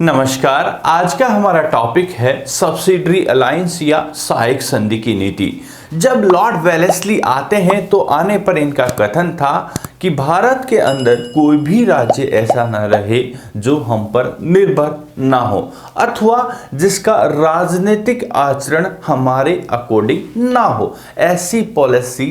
नमस्कार। आज का हमारा टॉपिक है सब्सिडरी अलायंस या सहायक संधि की नीति। जब लॉर्ड वेलेस्ली आते हैं तो आने पर इनका कथन था कि भारत के अंदर कोई भी राज्य ऐसा न रहे जो हम पर निर्भर ना हो अथवा जिसका राजनीतिक आचरण हमारे अकॉर्डिंग ना हो। ऐसी पॉलिसी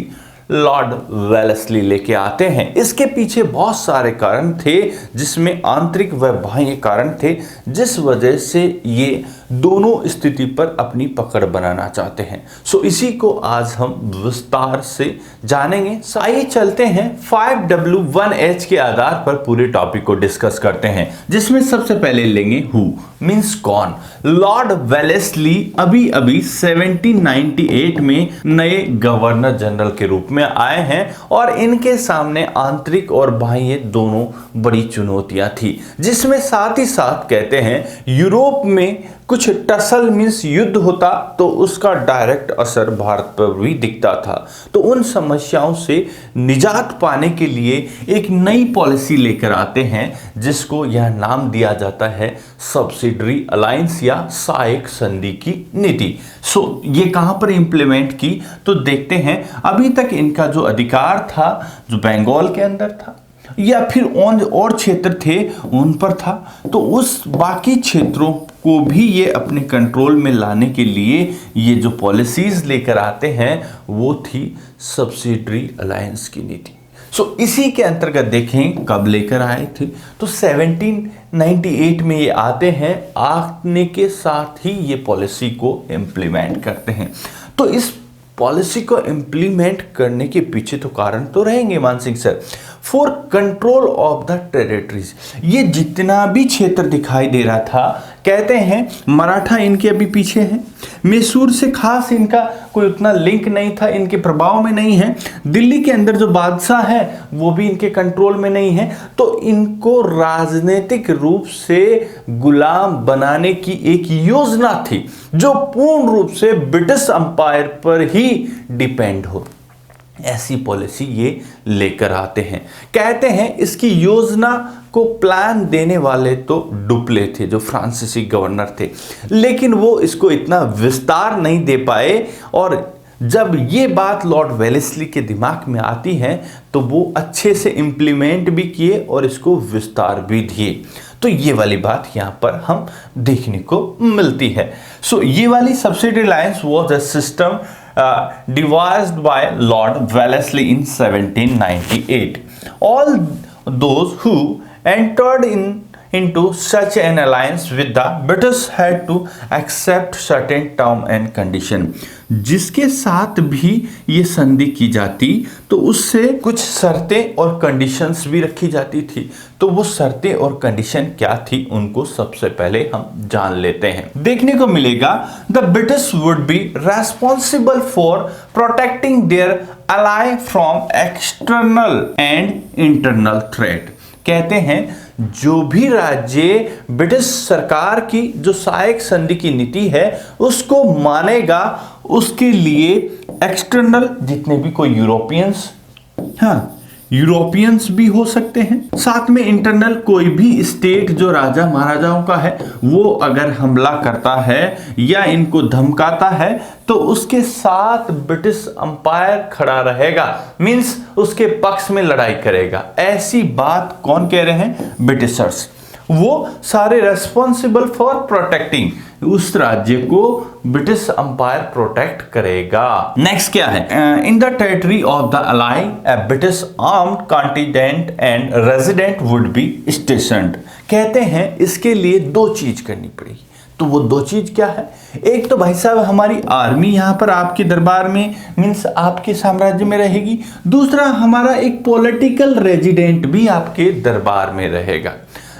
लॉर्ड वेलेस्ली लेके आते हैं। इसके पीछे बहुत सारे कारण थे, जिसमें आंतरिक व बाह्य कारण थे, जिस वजह से ये दोनों स्थिति पर अपनी पकड़ बनाना चाहते हैं। सो इसी को आज हम विस्तार से जानेंगे। आइए चलते हैं 5W1H के आधार पर पूरे टॉपिक को डिस्कस करते हैं, जिसमें सबसे पहले लेंगे हु मींस कौन। लॉर्ड वेलेस्ली अभी 1798 में नए गवर्नर जनरल के रूप में आए हैं और इनके सामने आंतरिक और बाह्य दोनों बड़ी चुनौतियां थी, जिसमें साथ ही साथ कहते हैं यूरोप में कुछ टसल मींस युद्ध होता तो उसका डायरेक्ट असर भारत पर भी दिखता था। तो उन समस्याओं से निजात पाने के लिए एक नई पॉलिसी लेकर आते हैं, जिसको यह नाम दिया जाता है सब्सिडरी अलायंस या सहायक संधि की नीति। सो ये कहां पर इंप्लीमेंट की तो देखते हैं। अभी तक इनका जो अधिकार था जो बंगाल के अंदर था या फिर और क्षेत्र थे उन पर था, तो उस बाकी क्षेत्रों को भी ये अपने कंट्रोल में लाने के लिए ये जो पॉलिसीज लेकर आते हैं वो थी सब्सिडरी अलायंस की नीति। सो इसी के अंतर्गत देखें कब लेकर आए थे तो 1798 में ये आते हैं। आने के साथ ही ये पॉलिसी को इम्प्लीमेंट करते हैं। तो इस पॉलिसी को इम्प्लीमेंट करने के पीछे तो कारण तो रहेंगे Mansingh sir. For control of the territories, ये जितना भी क्षेत्र दिखाई दे रहा था, कहते हैं मराठा इनके अभी पीछे हैं, मैसूर से खास इनका कोई उतना लिंक नहीं था, इनके प्रभाव में नहीं है। दिल्ली के अंदर जो बादशाह है वो भी इनके कंट्रोल में नहीं है। तो इनको राजनीतिक रूप से गुलाम बनाने की एक योजना थी जो पूर्ण रूप से ब्रिटिश अंपायर पर ही डिपेंड हो। ऐसी पॉलिसी ये लेकर आते हैं। कहते हैं इसकी योजना को प्लान देने वाले तो डुप्ले थे, जो फ्रांसीसी गवर्नर थे, लेकिन वो इसको इतना विस्तार नहीं दे पाए। और जब ये बात लॉर्ड वेलेस्ली के दिमाग में आती है तो वो अच्छे से इंप्लीमेंट भी किए और इसको विस्तार भी दिए। तो ये वाली बात यहाँ पर हम देखने को मिलती है। सो ये वाली subsidiary alliance was a system devised by Lord Wellesley in 1798. All those who entered into such an alliance with the British had to accept certain term and condition. जिसके साथ भी ये संधि की जाती तो उससे कुछ शर्तें और कंडीशंस भी रखी जाती थी। तो वो शर्तें और कंडीशन क्या थी उनको सबसे पहले हम जान लेते हैं। देखने को मिलेगा the British would be responsible for protecting their ally from external and internal threat. कहते हैं जो भी राज्य ब्रिटिश सरकार की जो सहायक संधि की नीति है उसको मानेगा, उसके लिए एक्सटर्नल जितने भी कोई यूरोपियंस भी हो सकते हैं, साथ में इंटरनल कोई भी स्टेट जो राजा महाराजाओं का है वो अगर हमला करता है या इनको धमकाता है तो उसके साथ ब्रिटिश अंपायर खड़ा रहेगा, मींस उसके पक्ष में लड़ाई करेगा। ऐसी बात कौन कह रहे हैं? ब्रिटिशर्स। वो सारे रेस्पॉन्सिबल फॉर प्रोटेक्टिंग, उस राज्य को ब्रिटिश अंपायर प्रोटेक्ट करेगा। नेक्स्ट क्या है? In the territory of the ally a British armed contingent and resident would be stationed. कहते हैं इसके लिए दो चीज करनी पड़ेगी। तो वो दो चीज क्या है? एक तो भाई साहब हमारी आर्मी यहाँ पर आपके दरबार में मींस आपके साम्राज्य में रहेगी, दूसरा हमारा एक पॉलिटिकल रेजिडेंट भी आपके दरबार में रहेगा।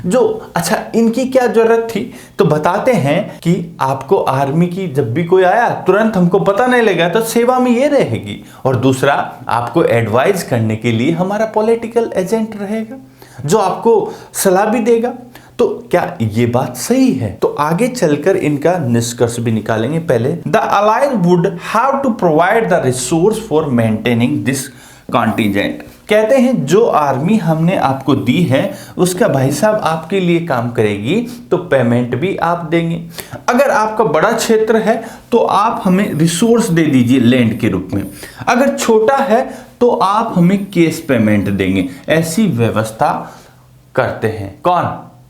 जो अच्छा इनकी क्या जरूरत थी तो बताते हैं कि आपको आर्मी की जब भी कोई आया तुरंत हमको पता नहीं लगा तो सेवा में ये रहेगी, और दूसरा आपको एडवाइस करने के लिए हमारा पॉलिटिकल एजेंट रहेगा जो आपको सलाह भी देगा। तो क्या ये बात सही है? तो आगे चलकर इनका निष्कर्ष भी निकालेंगे। पहले the alliance would have to provide the resource for maintaining this contingent. कहते हैं जो आर्मी हमने आपको दी है उसका भाई साहब आपके लिए काम करेगी तो पेमेंट भी आप देंगे। अगर आपका बड़ा क्षेत्र है तो आप हमें रिसोर्स दे दीजिए लैंड के रूप में, अगर छोटा है तो आप हमें कैश पेमेंट देंगे। ऐसी व्यवस्था करते हैं कौन?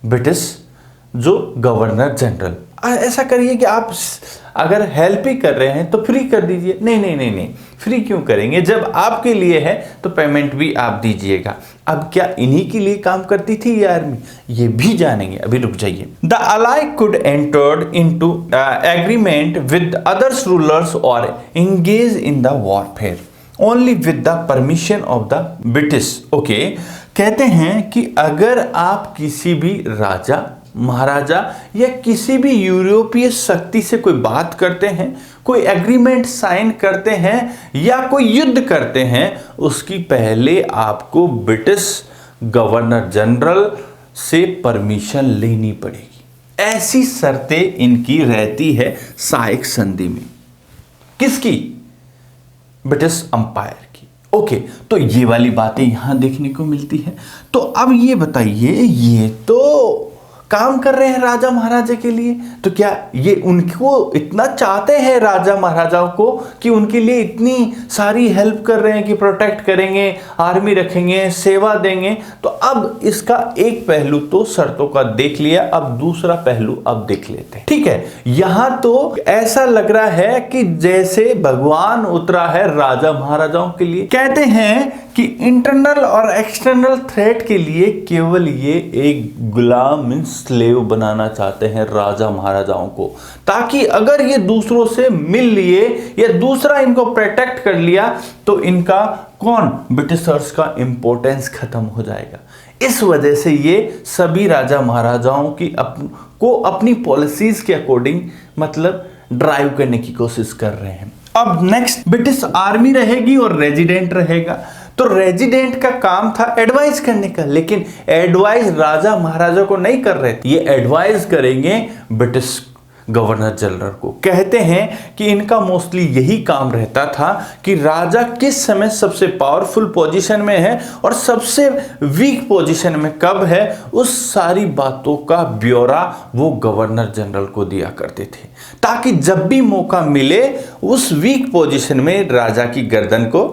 ब्रिटिश जो गवर्नर जनरल। ऐसा करिए कि आप अगर हेल्प ही कर रहे हैं तो फ्री कर दीजिए। नहीं नहीं नहीं नहीं, फ्री क्यों करेंगे? जब आपके लिए है तो पेमेंट भी आप दीजिएगा। अब क्या इन्हीं के लिए काम करती थी ये आर्मी? ये भी जानेंगे, अभी रुक जाइए। The ally could entered into agreement with others rulers और engage in the warfare only with the permission of the British. Okay, कहते हैं कि अगर आप किसी भी राजा महाराजा या किसी भी यूरोपीय शक्ति से कोई बात करते हैं, कोई एग्रीमेंट साइन करते हैं या कोई युद्ध करते हैं, उसकी पहले आपको ब्रिटिश गवर्नर जनरल से परमिशन लेनी पड़ेगी। ऐसी शर्तें इनकी रहती है साइक संधि में। किसकी? ब्रिटिश अंपायर की। ओके, तो ये वाली बातें यहां देखने को मिलती है। तो अब ये बताइए, ये तो काम कर रहे हैं राजा महाराजा के लिए, तो क्या ये उनको इतना चाहते हैं राजा महाराजाओं को कि उनके लिए इतनी सारी हेल्प कर रहे हैं कि प्रोटेक्ट करेंगे, आर्मी रखेंगे, सेवा देंगे? तो अब इसका एक पहलू तो शर्तों का देख लिया, अब दूसरा पहलू अब देख लेते हैं। ठीक है, यहां तो ऐसा लग रहा है कि जैसे भगवान उतरा है राजा महाराजाओं के लिए। कहते हैं कि इंटरनल और एक्सटर्नल थ्रेट के लिए केवल ये एक गुलाम मींस स्लेव बनाना चाहते हैं राजा महाराजाओं को, ताकि अगर ये दूसरों से मिल लिए या दूसरा इनको प्रोटेक्ट कर लिया तो इनका कौन? ब्रिटिशर्स का इंपॉर्टेंस खत्म हो जाएगा। इस वजह से ये सभी राजा महाराजाओं की को अपनी पॉलिसीज के अकॉर्डिंग मतलब ड्राइव करने की कोशिश कर रहे हैं। अब नेक्स्ट ब्रिटिश आर्मी रहेगी और रेजिडेंट रहेगा। तो रेजिडेंट का काम था एडवाइस करने का, लेकिन एडवाइस राजा महाराजा को नहीं कर रहे थे, ये एडवाइस करेंगे ब्रिटिश गवर्नर जनरल को। कहते हैं कि इनका मोस्टली यही काम रहता था कि राजा किस समय सबसे पावरफुल पोजीशन में है और सबसे वीक पोजीशन में कब है, उस सारी बातों का ब्यौरा वो गवर्नर जनरल को दिया करते थे, ताकि जब भी मौका मिले उस वीक पोजीशन में राजा की गर्दन को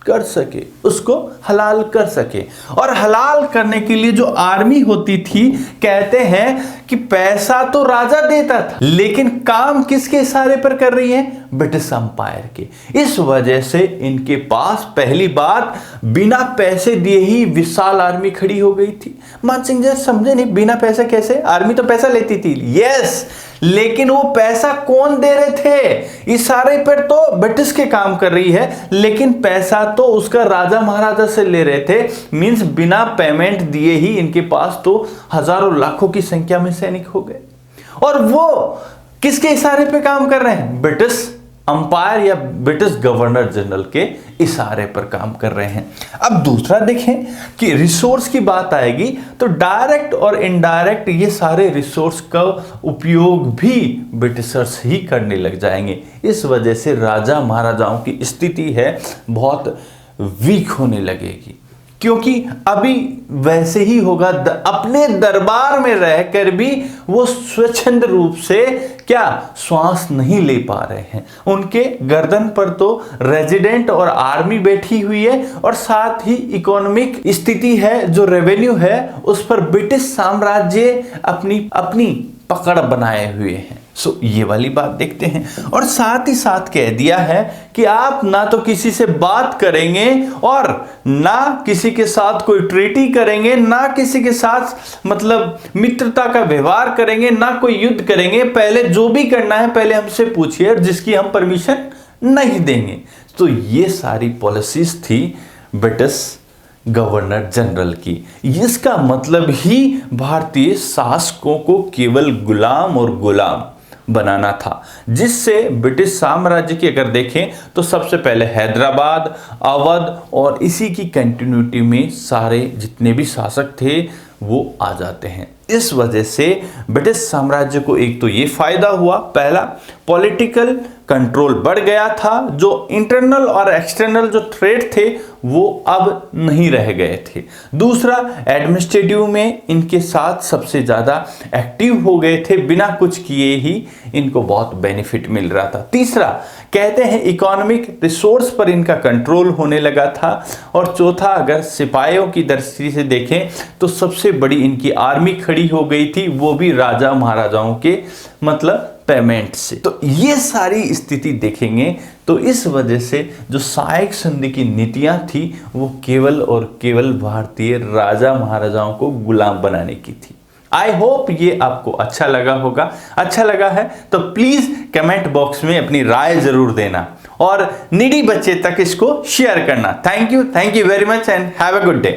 कर सके, उसको हलाल कर सके। और हलाल करने के लिए जो आर्मी होती थी, कहते हैं कि पैसा तो राजा देता था, लेकिन काम किसके इशारे पर कर रही है? ब्रिटिश अंपायर के। इस वजह से इनके पास पहली बात बिना पैसे दिए ही विशाल आर्मी खड़ी हो गई थी। मान सिंह जी समझे नहीं, बिना पैसे कैसे? आर्मी तो पैसा लेती थी, यस, लेकिन वो पैसा कौन दे रहे थे? इशारे पर तो ब्रिटिश के काम कर रही है, लेकिन पैसा तो उसका राजा महाराजा से ले रहे थे। मींस बिना पेमेंट दिए ही इनके पास तो हजारों लाखों की संख्या में सैनिक हो गए। और वो किसके इशारे पे काम कर रहे हैं? ब्रिटिश अंपायर या ब्रिटिश गवर्नर जनरल के इशारे पर काम कर रहे हैं। अब दूसरा देखें कि रिसोर्स की बात आएगी तो डायरेक्ट और इनडायरेक्ट ये सारे रिसोर्स का उपयोग भी ब्रिटिशर्स ही करने लग जाएंगे। इस वजह से राजा महाराजाओं की स्थिति है बहुत वीक होने लगेगी, क्योंकि अभी वैसे ही होगा, अपने दरबार में रहकर भी वो स्वच्छंद रूप से क्या श्वास नहीं ले पा रहे हैं। उनके गर्दन पर तो रेजिडेंट और आर्मी बैठी हुई है और साथ ही इकोनॉमिक स्थिति है, जो रेवेन्यू है उस पर ब्रिटिश साम्राज्य अपनी अपनी पकड़ बनाए हुए हैं। सो ये वाली बात देखते हैं। और साथ ही साथ कह दिया है कि आप ना तो किसी से बात करेंगे और ना किसी के साथ कोई ट्रीटी करेंगे, ना किसी के साथ मतलब मित्रता का व्यवहार करेंगे, ना कोई युद्ध करेंगे। पहले जो भी करना है पहले हमसे पूछिए, जिसकी हम परमिशन नहीं देंगे। तो ये सारी पॉलिसीज थी ब्रिटिश गवर्नर जनरल की। इसका मतलब ही भारतीय शासकों को केवल गुलाम और गुलाम बनाना था, जिससे ब्रिटिश साम्राज्य की अगर देखें तो सबसे पहले हैदराबाद, अवध और इसी की कंटिन्यूटी में सारे जितने भी शासक थे वो आ जाते हैं। इस वजह से ब्रिटिश साम्राज्य को एक तो ये फायदा हुआ, पहला पॉलिटिकल कंट्रोल बढ़ गया था। जो इंटरनल और एक्सटर्नल जो थ्रेट थे वो अब नहीं रह गए थे। दूसरा, एडमिनिस्ट्रेटिव में इनके साथ सबसे ज़्यादा एक्टिव हो गए थे, बिना कुछ किए ही इनको बहुत बेनिफिट मिल रहा था। तीसरा, कहते हैं इकोनॉमिक रिसोर्स पर इनका कंट्रोल होने लगा था। और चौथा, अगर सिपाहियों की दृष्टि से देखें तो सबसे बड़ी इनकी आर्मी खड़ी हो गई थी, वो भी राजा महाराजाओं के मतलब पेमेंट से। तो ये सारी स्थिति देखेंगे तो इस वजह से जो सहायक संधि की नीतियां थी वो केवल और केवल भारतीय राजा महाराजाओं को गुलाम बनाने की थी। आई होप ये आपको अच्छा लगा होगा। अच्छा लगा है तो प्लीज कमेंट बॉक्स में अपनी राय जरूर देना और नीडी बच्चे तक इसको शेयर करना। Thank you very much and have a good day.